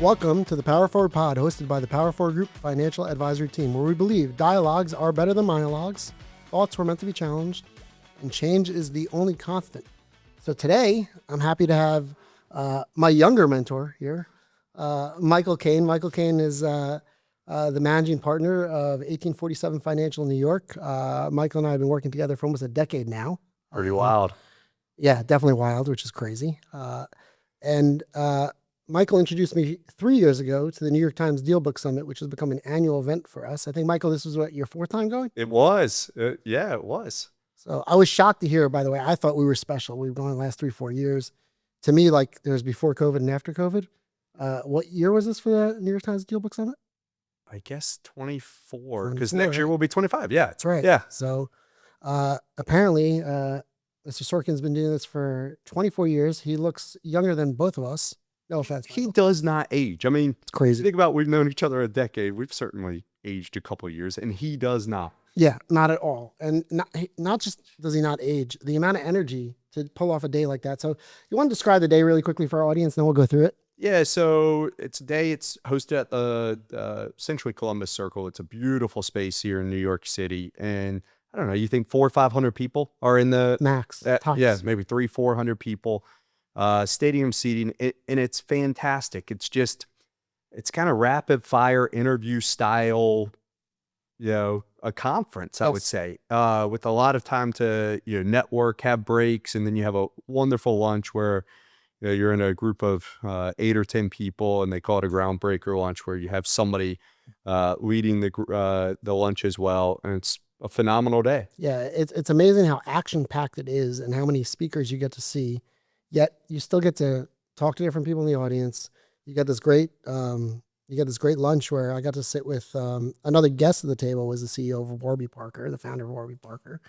Welcome to the Power Forward Pod, hosted by the Power Forward Group Financial Advisory Team, where we believe dialogues are better than monologues, thoughts were meant to be challenged, and change is the only constant. So today, I'm happy to have my younger mentor here, Michael Kane. Michael Kane is the managing partner of 1847 Financial in New York. Michael and I have been working together for almost a decade now. Pretty wild. Yeah, definitely wild, which is crazy. Michael introduced me 3 years ago to the New York Times Dealbook Summit, which has become an annual event for us. I think, Michael, this was your fourth time going? It was. Yeah, it was. So I was shocked to hear, by the way, I thought we were special. We've gone the last 3-4 years. To me, like there's before COVID and after COVID. What year was this for the New York Times Dealbook Summit? I guess 24, because next year will be 25. Yeah. That's right. Yeah. So apparently, Mr. Sorkin's been doing this for 24 years. He looks younger than both of us. No offense. He does not age. I mean, it's crazy. Think about, we've known each other a decade. We've certainly aged a couple of years, and he does not. Yeah, not at all. And not just does he not age, the amount of energy to pull off a day like that. So you want to describe the day really quickly for our audience, then we'll go through it. Yeah, so it's hosted at the essentially Columbus Circle. It's a beautiful space here in New York City. And I don't know, you think 400 or 500 people are in the max? Yeah, maybe 300-400 people. Stadium seating, and it's fantastic. It's kind of rapid fire interview style, a conference, I would say, with a lot of time to, network, have breaks, and then you have a wonderful lunch where, you're in a group of 8 or 10 people, and they call it a groundbreaker lunch where you have somebody leading the lunch as well. And it's a phenomenal day. Yeah, it's amazing how action packed it is and how many speakers you get to see. Yet you still get to talk to different people in the audience. You got this great lunch where I got to sit with another guest at the table was the CEO of Warby Parker, the founder of Warby Parker.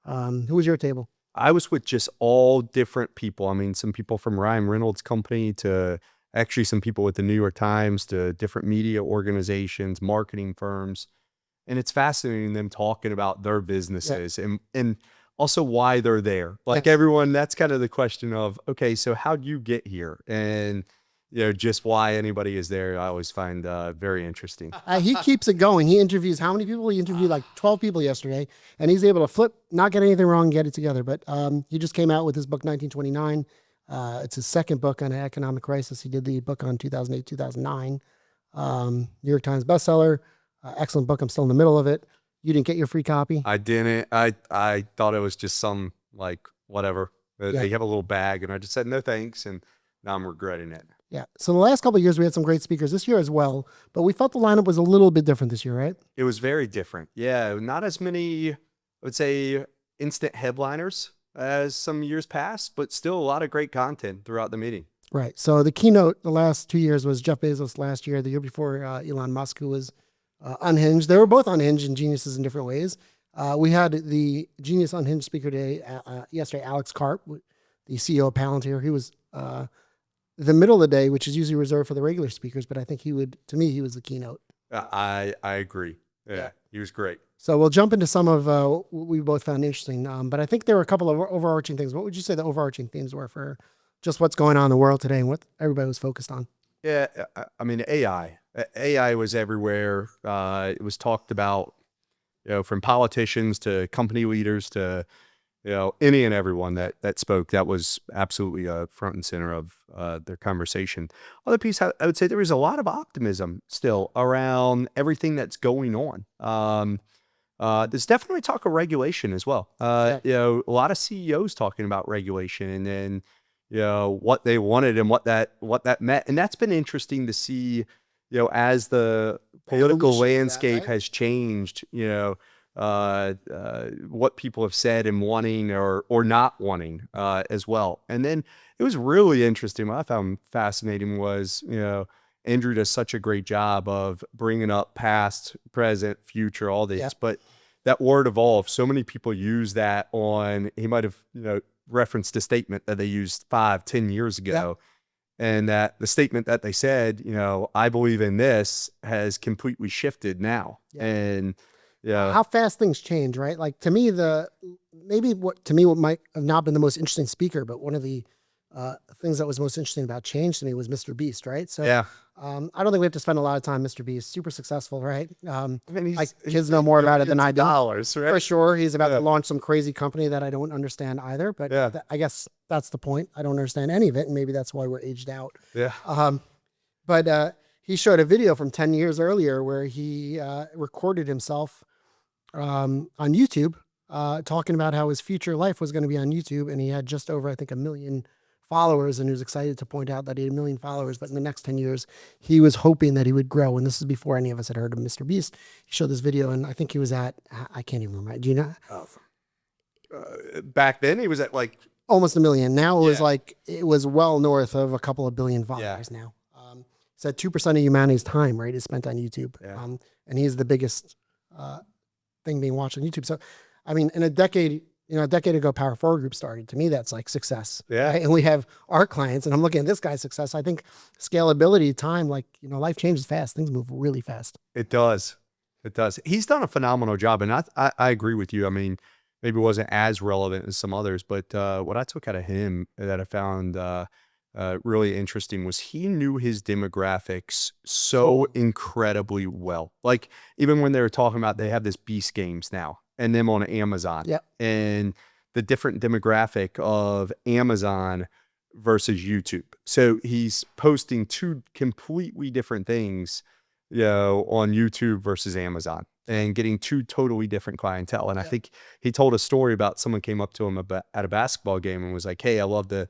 Who was your table? I was with just all different people. I mean, some people from Ryan Reynolds' company to actually some people with the New York Times to different media organizations, marketing firms. And it's fascinating them talking about their businesses and also why they're there. Like everyone, that's kind of the question of, okay, so how'd you get here? And, just why anybody is there, I always find very interesting. He keeps it going. He interviews how many people? He interviewed like 12 people yesterday, and he's able to flip, not get anything wrong, get it together. But he just came out with his book, 1929. It's his second book on an economic crisis. He did the book on 2008, 2009. New York Times bestseller. Excellent book. I'm still in the middle of it. You didn't get your free copy? I didn't. I thought it was just some, like, whatever. They have a little bag, and I just said, no thanks, and now I'm regretting it. Yeah. So the last couple of years, we had some great speakers this year as well, but we felt the lineup was a little bit different this year, right? It was very different. Yeah. Not as many, I would say, instant headliners as some years past, but still a lot of great content throughout the meeting. Right. So the keynote the last 2 years was Jeff Bezos last year, the year before Elon Musk, who was unhinged. They were both unhinged and geniuses in different ways. We had the Genius Unhinged speaker today, yesterday, Alex Karp, the CEO of Palantir. He was the middle of the day, which is usually reserved for the regular speakers, but I think he was the keynote. I agree. Yeah, he was great. So we'll jump into some of what we both found interesting, but I think there were a couple of overarching things. What would you say the overarching themes were for just what's going on in the world today and what everybody was focused on? Yeah, I mean, AI. AI was everywhere. It was talked about, from politicians to company leaders to, any and everyone that spoke. That was absolutely front and center of their conversation. Other piece, I would say there was a lot of optimism still around everything that's going on. There's definitely talk of regulation as well. A lot of CEOs talking about regulation and what they wanted and what that meant. And that's been interesting to see, as the political landscape has changed, what people have said and wanting or not wanting as well. And then it was really interesting. What I found fascinating was, Andrew does such a great job of bringing up past, present, future, all this. But that word evolve, so many people use that on, he might have, referenced a statement that they used 5-10 years ago. And that the statement that they said, I believe in this, has completely shifted now. And how fast things change, right? Like to me, what might have not been the most interesting speaker, but one of the things that was most interesting about change to me was Mr. Beast, right? So Yeah. I don't think we have to spend a lot of time. Mr. Beast, super successful, right? I mean, Like kids know more about it than I do. Dollars, right? For sure, he's about to launch some crazy company that I don't understand either. But Yeah. I guess that's the point. I don't understand any of it, and maybe that's why we're aged out. Yeah. But he showed a video from 10 years earlier where he recorded himself on YouTube talking about how his future life was going to be on YouTube, and he had just over, I think, 1 million followers, and he was excited to point out that he had 1 million followers, but in the next 10 years, he was hoping that he would grow, and this is before any of us had heard of Mr. Beast. He showed this video, and I think he was at, I can't even remember, do you know? Back then, he was at like almost 1 million. Now it was like, it was well north of a couple of billion followers now. So 2% of humanity's time, right, is spent on YouTube. Yeah. And he's the biggest thing being watched on YouTube. So, I mean, in a decade ago, Power Forward Group started. To me, that's like success. Yeah. Right? And we have our clients, and I'm looking at this guy's success. I think scalability, time, like, life changes fast. Things move really fast. It does. It does. He's done a phenomenal job. And I agree with you. I mean, maybe it wasn't as relevant as some others, but what I took out of him that I found really interesting was he knew his demographics so incredibly well. Like even when they were talking about, they have this Beast Games now and them on Amazon. Yeah. And the different demographic of Amazon versus YouTube. So he's posting two completely different things, on YouTube versus Amazon, and getting two totally different clientele. And I think he told a story about someone came up to him at a basketball game and was like, "Hey, I love the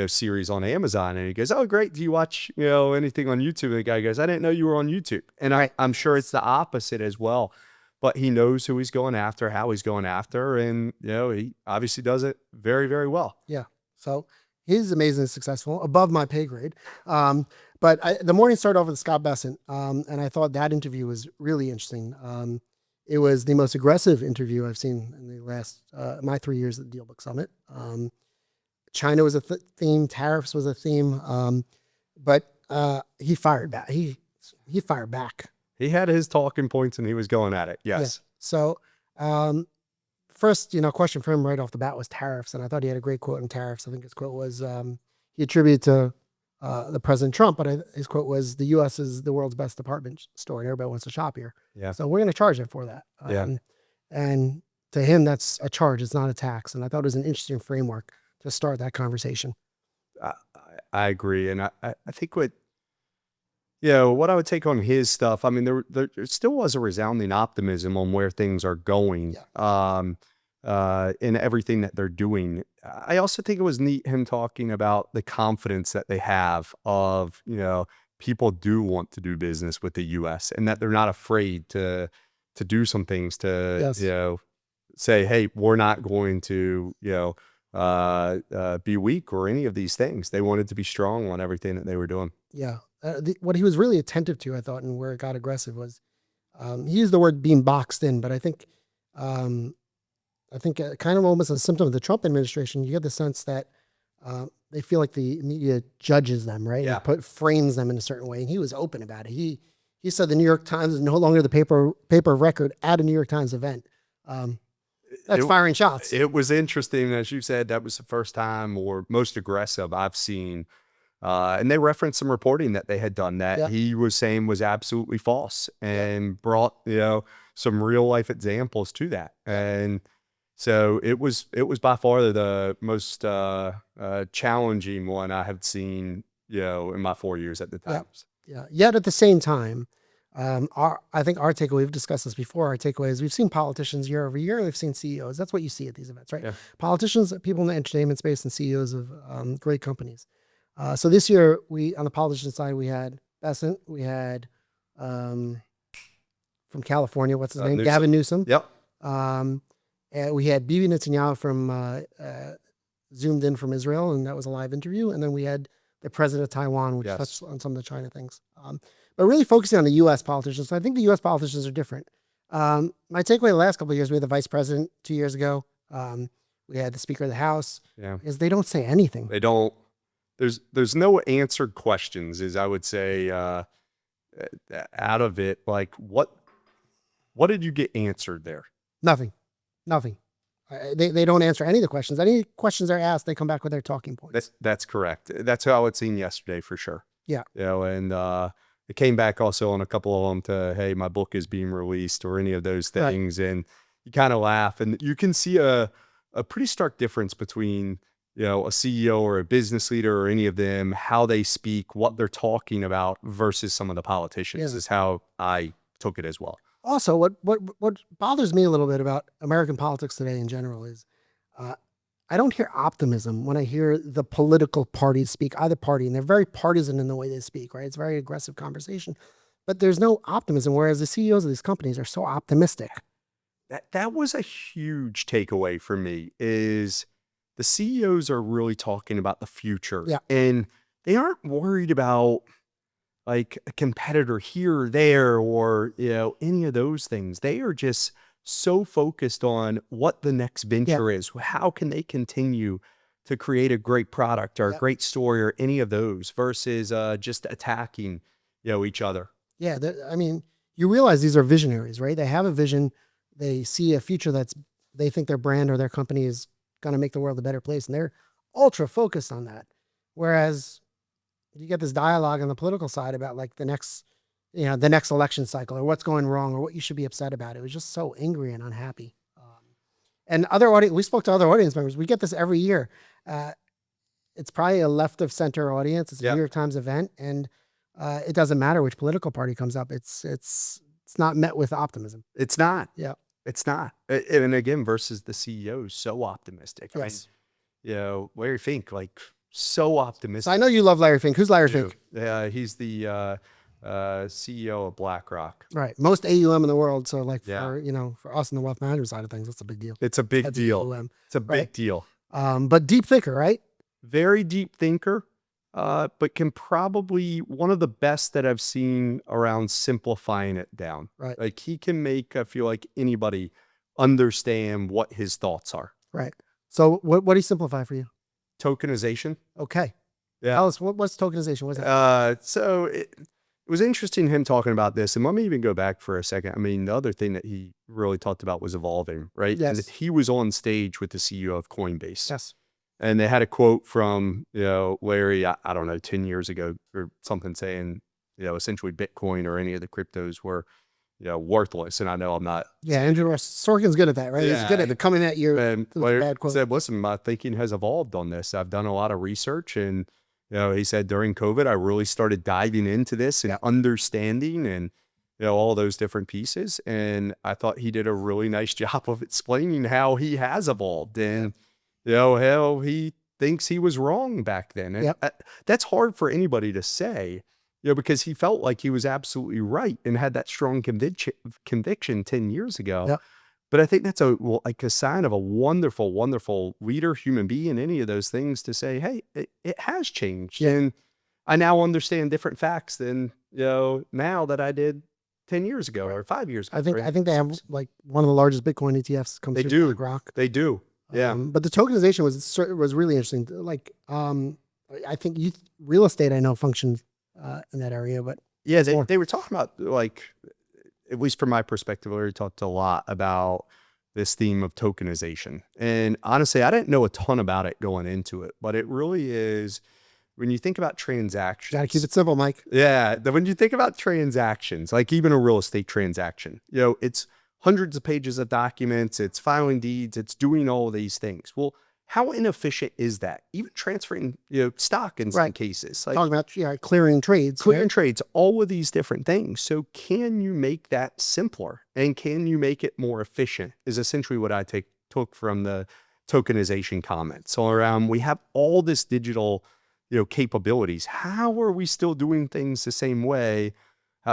series on Amazon." And he goes, "Oh, great. Do you watch, anything on YouTube?" And the guy goes, "I didn't know you were on YouTube." And I'm sure it's the opposite as well, but he knows who he's going after, how he's going after. And, he obviously does it very, very well. Yeah. So he's amazingly successful, above my pay grade. But the morning started off with Scott Bessent. And I thought that interview was really interesting. It was the most aggressive interview I've seen in the last, my 3 years at the Dealbook Summit. China was a theme. Tariffs was a theme. But he fired back. He fired back. He had his talking points and he was going at it. Yes. Yeah. So first, question for him right off the bat was tariffs. And I thought he had a great quote on tariffs. I think his quote was, he attributed to the President Trump, but his quote was, "The U.S. is the world's best department store and everybody wants to shop here. Yeah. So we're going to charge them for that." And to him, that's a charge. It's not a tax. And I thought it was an interesting framework to start that conversation. I agree. And I think what I would take on his stuff, I mean, there still was a resounding optimism on where things are going, in everything that they're doing. I also think it was neat him talking about the confidence that they have of, people do want to do business with the U.S. and that they're not afraid to do some things to, say, "Hey, we're not going to, be weak or any of these things." They wanted to be strong on everything that they were doing. Yeah. What he was really attentive to, I thought, and where it got aggressive was, he used the word being boxed in, but I think kind of almost a symptom of the Trump administration, you get the sense that they feel like the media judges them, right? Yeah. And frames them in a certain way. And he was open about it. He said the New York Times is no longer the paper of record at a New York Times event. That's firing shots. It was interesting. As you said, that was the first time or most aggressive I've seen. And they referenced some reporting that they had done that he was saying was absolutely false and brought, some real life examples to that. And so it was by far the most challenging one I have seen, in my 4 years at the Times. Yeah. Yet at the same time, I think our takeaway, we've discussed this before, our takeaway is we've seen politicians year over year, and we've seen CEOs. That's what you see at these events, right? Yeah. Politicians, people in the entertainment space, and CEOs of great companies. So this year, on the politician side, we had Bessent, we had from California, what's his name? Newsom. Gavin Newsom. Yep. And we had Bibi Netanyahu from zoomed in from Israel, and that was a live interview. And then we had the president of Taiwan, which touched on some of the China things. But really focusing on the U.S. politicians. So I think the U.S. politicians are different. My takeaway the last couple of years, we had the vice president 2 years ago. We had the Speaker of the House. Yeah. Is they don't say anything. They don't. There's no answered questions, is I would say, out of it. Like what did you get answered there? Nothing. They don't answer any of the questions. Any questions they're asked, they come back with their talking points. That's correct. That's how it's seen yesterday for sure. Yeah. And it came back also on a couple of them to, hey, my book is being released or any of those things. Right. And you kind of laugh, and you can see a pretty stark difference between, a CEO or a business leader or any of them, how they speak, what they're talking about versus some of the politicians is how I took it as well. Also, what bothers me a little bit about American politics today in general is I don't hear optimism when I hear the political parties speak, either party, and they're very partisan in the way they speak, right? It's a very aggressive conversation, but there's no optimism, whereas the CEOs of these companies are so optimistic. That was a huge takeaway for me, is the CEOs are really talking about the future. Yeah. And they aren't worried about like a competitor here or there or, any of those things. They are just so focused on what the next venture is. How can they continue to create a great product or a great story or any of those versus just attacking, each other. Yeah. I mean, you realize these are visionaries, right? They have a vision. They see a future they think their brand or their company is going to make the world a better place. And they're ultra focused on that. Whereas you get this dialogue on the political side about like the next election cycle or what's going wrong or what you should be upset about. It was just so angry and unhappy. And we spoke to other audience members. We get this every year. It's probably a left of center audience. It's a New York Times event, and it doesn't matter which political party comes up. It's not met with optimism. It's not. Yeah. It's not. And again, versus the CEOs, so optimistic. Yes. I mean, Larry Fink, like so optimistic. So I know you love Larry Fink. Who's Larry Fink? He's the CEO of BlackRock. Right. Most AUM in the world. So like for us in the wealth management side of things, that's a big deal. It's a big deal. It's a big deal. But deep thinker, right? Very deep thinker. But can probably one of the best that I've seen around simplifying it down. Right. Like he can make, I feel like, anybody understand what his thoughts are. Right. So what do you simplify for you? Tokenization. Okay. Yeah. Tell us, what's tokenization? What's that? So it was interesting him talking about this. And let me even go back for a second. I mean, the other thing that he really talked about was evolving, right? Yes. And he was on stage with the CEO of Coinbase. Yes. And they had a quote from, Larry, I don't know, 10 years ago or something saying, essentially Bitcoin or any of the cryptos were, worthless. And I know I'm not. Yeah, Andrew Sorkin's good at that, right? Yeah. He's good at coming at you. And Larry said, listen, my thinking has evolved on this. I've done a lot of research. And, he said during COVID, I really started diving into this and understanding and, all those different pieces. And I thought he did a really nice job of explaining how he has evolved. And, hell, he thinks he was wrong back then. And that's hard for anybody to say, because he felt like he was absolutely right and had that strong conviction 10 years ago. Yep. But I think that's a sign of a wonderful, wonderful leader, human being, any of those things to say, hey, it has changed. Yeah. And I now understand different facts than, now that I did 10 years ago or 5 years ago. I think they have like one of the largest Bitcoin ETFs comes through BlackRock. They do. Yeah. But the tokenization was really interesting. Like, I think real estate, I know, functions in that area, but yeah, they were talking about, like, at least from my perspective, we talked a lot about this theme of tokenization. And honestly, I didn't know a ton about it going into it, but it really is, when you think about transactions. Gotta keep it simple, Mike. Yeah. When you think about transactions, like even a real estate transaction, it's hundreds of pages of documents, it's filing deeds, it's doing all of these things. Well, how inefficient is that? Even transferring, stock in some cases. Like, talking about clearing trades. Clearing trades, all of these different things. So can you make that simpler? And can you make it more efficient is essentially what I took from the tokenization comments. So around, we have all this digital, capabilities. How are we still doing things the same way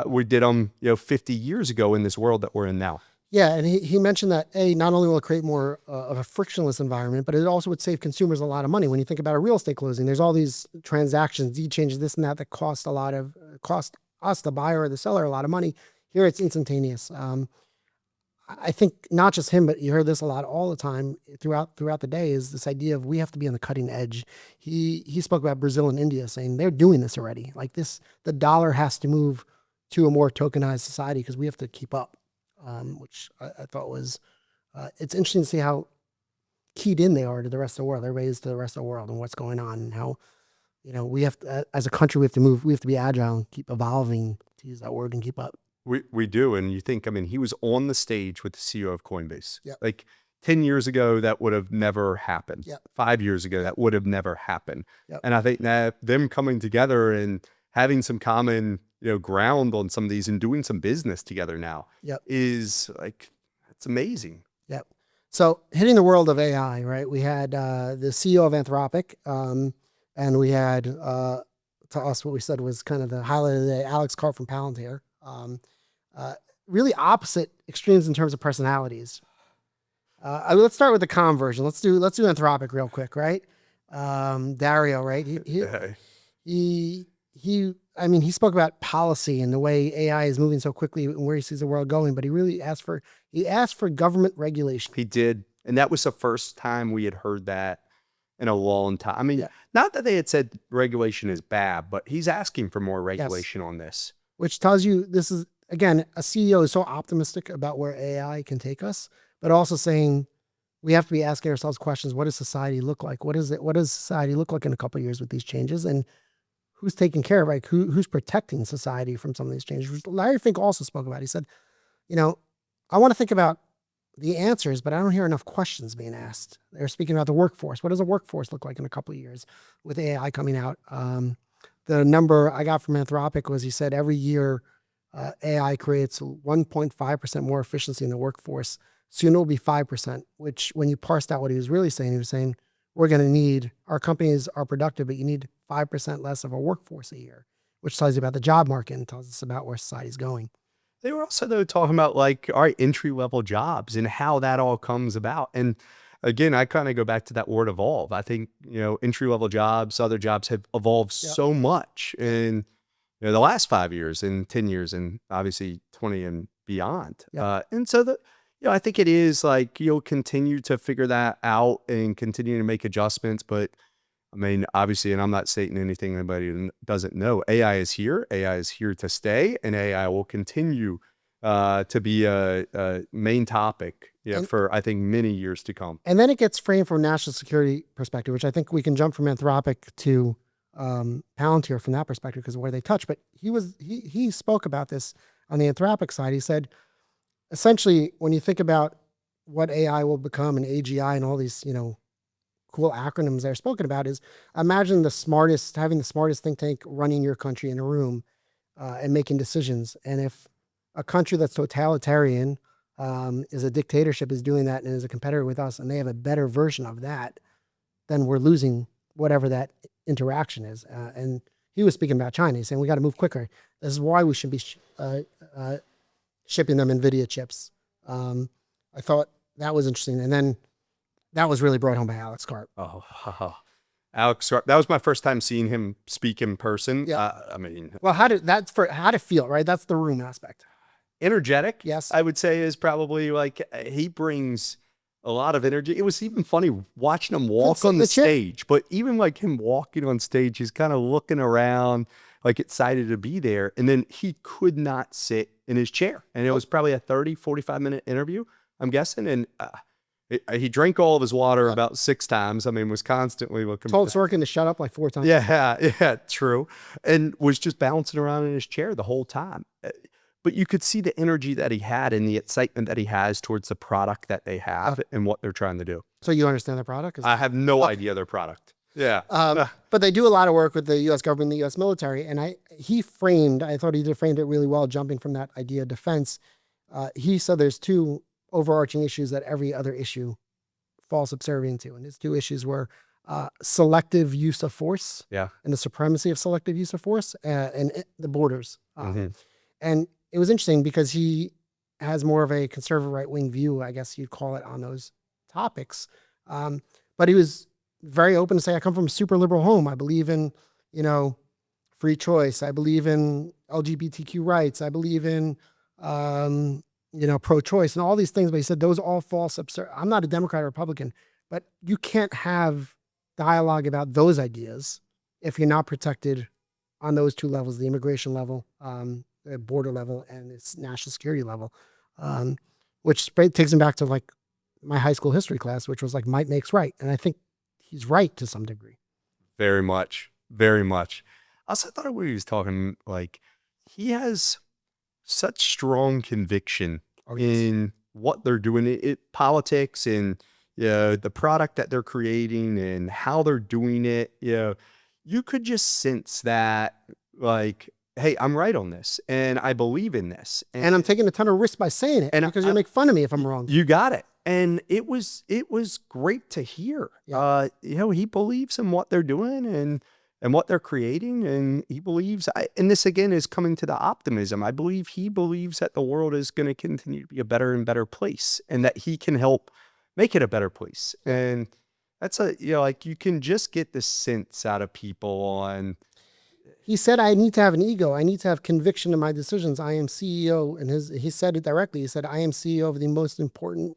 we did them, 50 years ago in this world that we're in now? Yeah, and he mentioned that, not only will it create more of a frictionless environment, but it also would save consumers a lot of money. When you think about a real estate closing, there's all these transactions, deed changes, this and that cost us, the buyer or the seller, a lot of money. Here it's instantaneous. I think not just him, but you heard this a lot all the time throughout the day, is this idea of we have to be on the cutting edge. He spoke about Brazil and India, saying they're doing this already. Like this, the dollar has to move to a more tokenized society because we have to keep up. Which I thought was, it's interesting to see how keyed in they are to the rest of the world. Everybody is to the rest of the world and what's going on, and how, we have to, as a country, we have to move. We have to be agile and keep evolving, to use that word, and keep up. We do. And you think, I mean, he was on the stage with the CEO of Coinbase. Yep. Like 10 years ago, that would have never happened. Yep. 5 years ago, that would have never happened. Yep. And I think that them coming together and having some common, ground on some of these and doing some business together now is like, it's amazing. Yep. So hitting the world of AI, right? We had the CEO of Anthropic, and we had, to us, what we said was kind of the highlight of the day, Alex Karp from Palantir. Really opposite extremes in terms of personalities. Let's start with the calm version. Let's do Anthropic real quick, right? Dario, right? He spoke about policy and the way AI is moving so quickly and where he sees the world going, but he really asked for government regulation. He did. And that was the first time we had heard that in a long time. I mean, not that they had said regulation is bad, but he's asking for more regulation on this. Which tells you this is, again, a CEO is so optimistic about where AI can take us, but also saying we have to be asking ourselves questions. What does society look like? What does society look like in a couple of years with these changes? And who's taking care of it? Who's protecting society from some of these changes? Which Larry Fink also spoke about. He said, I want to think about the answers, but I don't hear enough questions being asked. They're speaking about the workforce. What does a workforce look like in a couple of years with AI coming out? The number I got from Anthropic was, he said, every year AI creates 1.5% more efficiency in the workforce. Soon it'll be 5%, which when you parsed out what he was really saying, he was saying, we're going to need, our companies are productive, but you need 5% less of a workforce a year, which tells you about the job market and tells us about where society's going. They were also, though, talking about like, all right, entry-level jobs and how that all comes about. And again, I kind of go back to that word evolve. I think, entry-level jobs, other jobs have evolved so much in the last 5 years and 10 years and obviously 20 and beyond. And so I think it is like, you'll continue to figure that out and continue to make adjustments. But I mean, obviously, and I'm not stating anything anybody doesn't know, AI is here. AI is here to stay, and AI will continue to be a main topic for, I think, many years to come. And then it gets framed from a national security perspective, which I think we can jump from Anthropic to Palantir from that perspective because of where they touch. But he spoke about this on the Anthropic side. He said, essentially, when you think about what AI will become and AGI and all these, cool acronyms they're spoken about, is imagine having the smartest think tank running your country in a room and making decisions. And if a country that's totalitarian is a dictatorship, is doing that and is a competitor with us, and they have a better version of that, then we're losing whatever that interaction is. And he was speaking about China. He's saying we got to move quicker. This is why we should be shipping them NVIDIA chips. I thought that was interesting. And then that was really brought home by Alex Karp. Alex Karp. That was my first time seeing him speak in person. I mean, well, how to feel, right? That's the room aspect. Energetic. Yes. I would say is probably like, he brings a lot of energy. It was even funny watching him walk on the stage, but even like him walking on stage, he's kind of looking around, like excited to be there. And then he could not sit in his chair. And it was probably a 45-minute interview, I'm guessing. And he drank all of his water about 6 times. I mean, was constantly looking. Told Sorkin to shut up like 4 times. Yeah, true. And was just bouncing around in his chair the whole time. But you could see the energy that he had and the excitement that he has towards the product that they have and what they're trying to do. So you understand their product? I have no idea their product. Yeah. But they do a lot of work with the U.S. government and the U.S. military. And I thought he framed it really well, jumping from that idea of defense. He said there's 2 overarching issues that every other issue falls subservient to. And his 2 issues were selective use of force and the supremacy of selective use of force and the borders. And it was interesting because he has more of a conservative right-wing view, I guess you'd call it, on those topics. But he was very open to say, I come from a super liberal home. I believe in, free choice. I believe in LGBTQ rights. I believe in, pro-choice and all these things. But he said those all fall subservient. I'm not a Democrat or Republican, but you can't have dialogue about those ideas if you're not protected on those 2 levels, the immigration level, the border level, and its national security level, which takes him back to like my high school history class, which was like might makes right. And I think he's right to some degree. Very much. Very much. I also thought when he was talking, like, he has such strong conviction in what they're doing, politics and, the product that they're creating and how they're doing it. You could just sense that, like, hey, I'm right on this and I believe in this. And I'm taking a ton of risks by saying it because you make fun of me if I'm wrong. You got it. And it was great to hear. Yeah. He believes in what they're doing and what they're creating. And he believes, and this again is coming to the optimism. I believe he believes that the world is going to continue to be a better and better place and that he can help make it a better place. And that's like you can just get the sense out of people on. He said, I need to have an ego. I need to have conviction in my decisions. I am CEO. And he said it directly. He said, I am CEO of the most important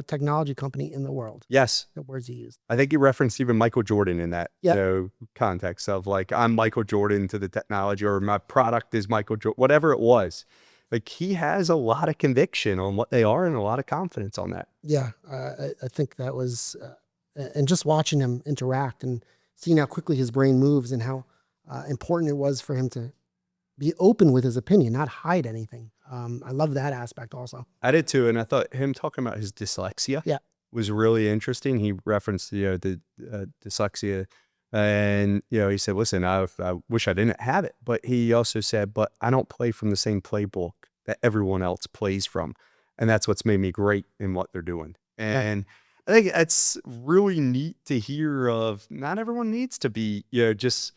technology company in the world. Yes. The words he used. I think he referenced even Michael Jordan in that context of like, I'm Michael Jordan to the technology, or my product is Michael Jordan, whatever it was. Like, he has a lot of conviction on what they are and a lot of confidence on that. Yeah. I think that was, and just watching him interact and seeing how quickly his brain moves and how important it was for him to be open with his opinion, not hide anything. I love that aspect also. I did too. And I thought him talking about his dyslexia was really interesting. He referenced, the dyslexia, and, he said, listen, I wish I didn't have it, but he also said, but I don't play from the same playbook that everyone else plays from. And that's what's made me great in what they're doing. And I think it's really neat to hear of not everyone needs to be, just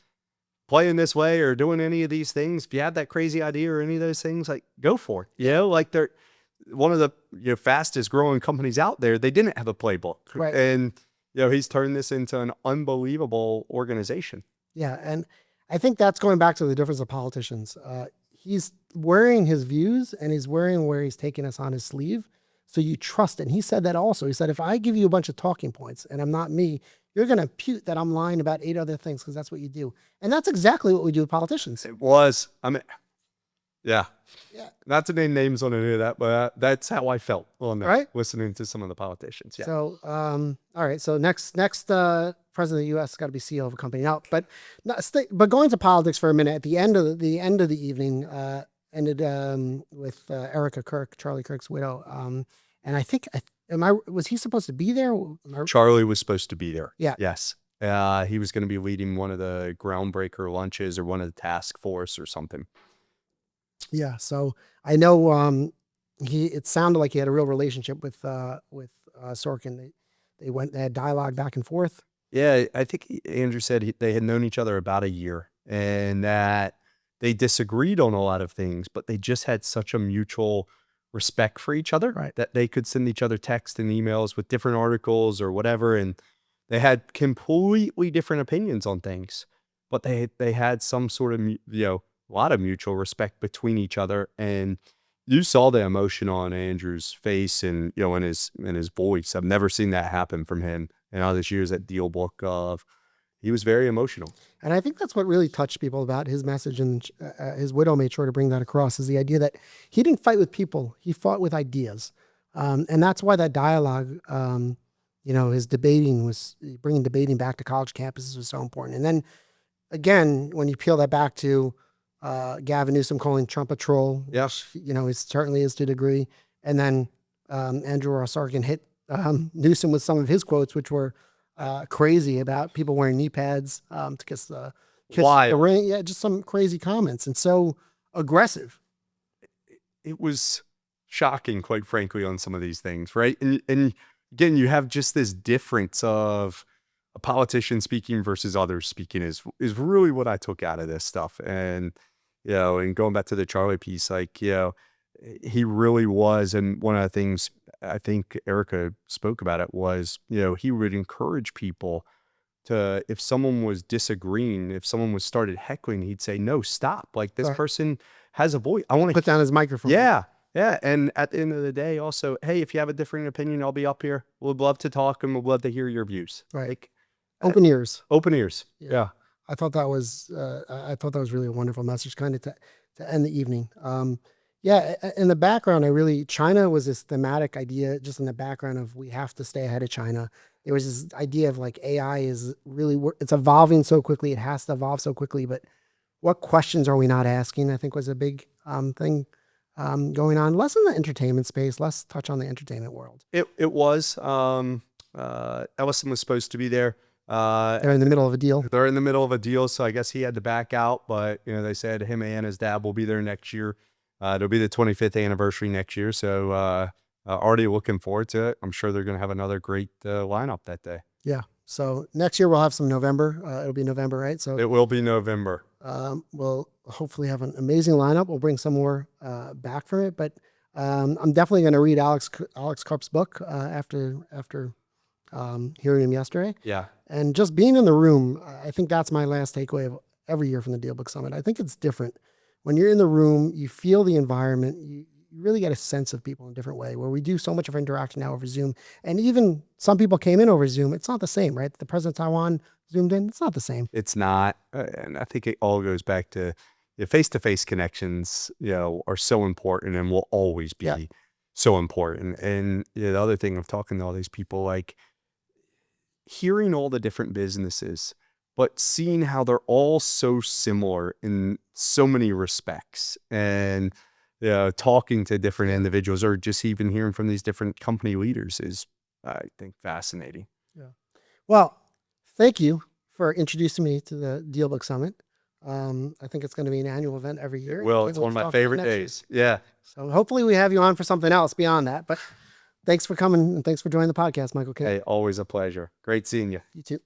playing this way or doing any of these things. If you have that crazy idea or any of those things, like, go for it. Like, they're one of the fastest growing companies out there. They didn't have a playbook, Right. And he's turned this into an unbelievable organization. Yeah, and I think that's going back to the difference of politicians. He's wearing his views and he's wearing where he's taking us on his sleeve. So you trust it. And he said that also. He said, if I give you a bunch of talking points and I'm not me, you're going to impute that I'm lying about 8 other things because that's what you do. And that's exactly what we do with politicians. It was. I mean, yeah. Not to name names on any of that, but that's how I felt on that, right? Listening to some of the politicians. Yeah. So, all right. So next president of the U.S. has got to be CEO of a company now. But going to politics for a minute. At the end of the evening, ended with Erica Kirk, Charlie Kirk's widow. And I think, was he supposed to be there? Charlie was supposed to be there. Yeah. Yes. He was going to be leading one of the groundbreaker lunches or one of the task force or something. Yeah. So I know it sounded like he had a real relationship with Sorkin. They had dialogue back and forth. Yeah. I think Andrew said they had known each other about a year and that they disagreed on a lot of things, but they just had such a mutual respect for each other, right, that they could send each other texts and emails with different articles or whatever. And they had completely different opinions on things, but they had some sort of, a lot of mutual respect between each other. And you saw the emotion on Andrew's face and, in his voice. I've never seen that happen from him in all these years at Dealbook of. He was very emotional. And I think that's what really touched people about his message, and his widow made sure to bring that across, is the idea that he didn't fight with people, he fought with ideas. And that's why that dialogue, his bringing debating back to college campuses was so important. And then again, when you peel that back to Gavin Newsom calling Trump a troll, yes, he certainly is to a degree. And then Andrew Sorkin hit Newsom with some of his quotes, which were crazy about people wearing knee pads to kiss the ring. Yeah, just some crazy comments, and so aggressive. It was shocking, quite frankly, on some of these things, right? And again, you have just this difference of a politician speaking versus others speaking is really what I took out of this stuff. And, and going back to the Charlie piece, like, he really was. And one of the things I think Erica spoke about it was, he would encourage people to, if someone was disagreeing, if someone was started heckling, he'd say, no, stop. Like, this person has a voice. I want to put down his microphone. Yeah. Yeah. And at the end of the day, also, hey, if you have a different opinion, I'll be up here. We'd love to talk and we'd love to hear your views. Right. Like, open ears. Open ears. Yeah. I thought that was really a wonderful message, kind of to end the evening. Yeah, in the background, China was this thematic idea just in the background of we have to stay ahead of China. There was this idea of like AI is really, it's evolving so quickly. It has to evolve so quickly, but what questions are we not asking? I think was a big thing going on. Less in the entertainment space, less touch on the entertainment world. It was. Ellison was supposed to be there. They're in the middle of a deal. They're in the middle of a deal, so I guess he had to back out. But they said him and his dad will be there next year. It'll be the 25th anniversary next year, so already looking forward to it. I'm sure they're going to have another great lineup that day. Yeah. So next year we'll have some November. It'll be November, right? So it will be November. We'll hopefully have an amazing lineup. We'll bring some more back from it, but I'm definitely going to read Alex Karp's book after hearing him yesterday. Yeah. And just being in the room, I think that's my last takeaway of every year from the Dealbook Summit. I think it's different. When you're in the room, you feel the environment. You really get a sense of people in a different way, where we do so much of our interaction now over Zoom. And even some people came in over Zoom. It's not the same, right? The president of Taiwan zoomed in. It's not the same. It's not. And I think it all goes back to face-to-face connections, are so important and will always be so important. And the other thing of talking to all these people, like hearing all the different businesses, but seeing how they're all so similar in so many respects, and talking to different individuals, or just even hearing from these different company leaders is, I think, fascinating. Yeah. Well, thank you for introducing me to the Dealbook Summit. I think it's going to be an annual event every year. Well, it's one of my favorite days. Yeah. So hopefully we have you on for something else beyond that. But thanks for coming and thanks for joining the podcast, Michael King. Hey, always a pleasure. Great seeing you. You too.